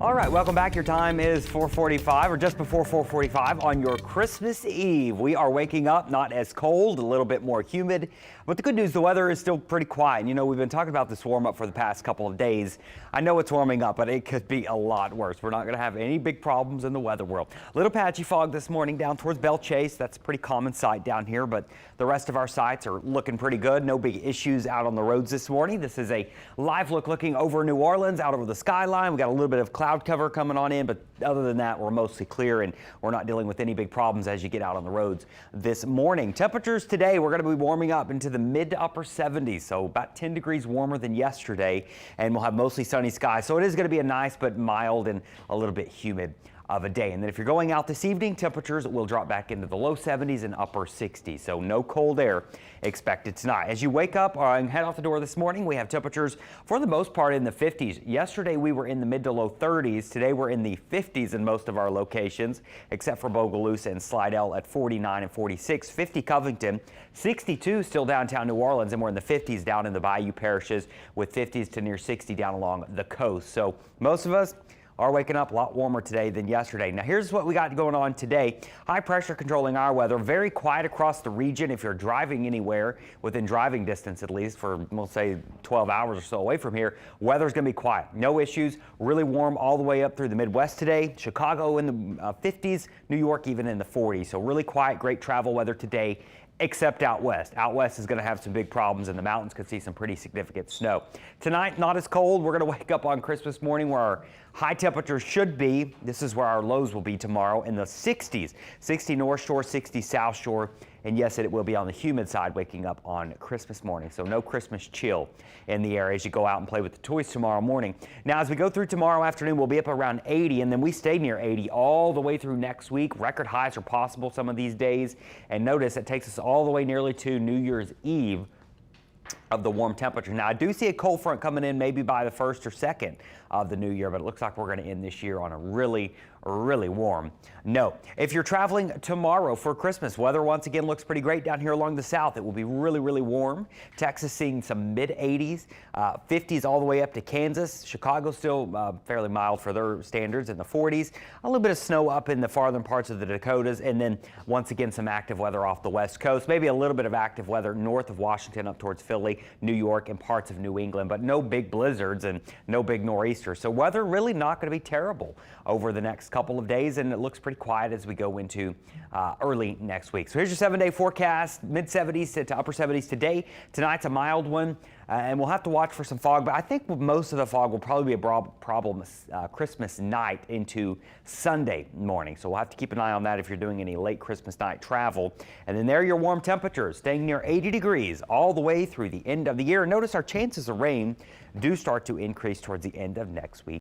All right, welcome back. Your time is 4:45 or just before 4:45 on your Christmas Eve. We are waking up not as cold, a little bit more humid, but the good news, the weather is still pretty quiet. You know, we've been talking about this warm up for the past couple of days. I know it's warming up, but it could be a lot worse. We're not going to have any big problems in the weather world. Little patchy fog this morning down towards Belle Chase. That's a pretty common sight down here, but the rest of our sites are looking pretty good. No big issues out on the roads this morning. This is a live look looking over New Orleans, out over the skyline. We got a little bit of cloud cover coming on in, but other than that, we're mostly clear and we're not dealing with any big problems as you get out on the roads this morning. Temperatures today, we're going to be warming up into the mid to upper 70s, so about 10 degrees warmer than yesterday, and we'll have mostly sunny skies. So it is going to be a nice but mild and a little bit humid of a day. And then if you're going out this evening, temperatures will drop back into the low 70s and upper 60s. So no cold air expected tonight. As you wake up and head out the door this morning, we have temperatures for the most part in the 50s. Yesterday we were in the mid to low 30s. Today we're in the 50s in most of our locations, except for Bogalusa and Slidell at 49 and 46. 50 Covington, 62 still downtown New Orleans, and we're in the 50s down in the Bayou parishes with 50s to near 60 down along the coast. So most of us are waking up a lot warmer today than yesterday. Now here's what we got going on today. High pressure controlling our weather. Very quiet across the region. If you're driving anywhere within driving distance, at least for, we'll say 12 hours or so away from here, weather's going to be quiet. No issues. Really warm all the way up through the Midwest today. Chicago in the 50s, New York even in the 40s. So really quiet, great travel weather today, except out west. Out west is going to have some big problems, and the mountains could see some pretty significant snow. Tonight, not as cold. We're going to wake up on Christmas morning where our high temperatures should be. This is where our lows will be tomorrow in the 60s. 60 North Shore, 60 South Shore. And yes, it will be on the humid side waking up on Christmas morning. So no Christmas chill in the area as you go out and play with the toys tomorrow morning. Now, as we go through tomorrow afternoon, we'll be up around 80, and then we stay near 80 all the way through next week. Record highs are possible some of these days. And notice it takes us all the way nearly to New Year's Eve of the warm temperature. Now, I do see a cold front coming in maybe by the 1st or 2nd of the new year, but it looks like we're going to end this year on a really warm note. If you're traveling tomorrow for Christmas, weather once again looks pretty great down here along the south. It will be really warm. Texas seeing some mid 80s, 50s all the way up to Kansas. Chicago still fairly mild for their standards in the 40s. A little bit of snow up in the farthern parts of the Dakotas, and then once again some active weather off the west coast. Maybe a little bit of active weather north of Washington up towards Philly, New York, and parts of New England, but no big blizzards and no big nor'easters. So weather really not going to be terrible over the next couple of days, and it looks pretty quiet as we go into early next week. So here's your 7-day forecast. Mid 70s to upper 70s today. Tonight's a mild one, and we'll have to watch for some fog, but I think most of the fog will probably be a problem Christmas night into Sunday morning. So we'll have to keep an eye on that if you're doing any late Christmas night travel. And then there are your warm temperatures, staying near 80 degrees all the way through the end of the year. Notice our chances of rain do start to increase towards the end of next week.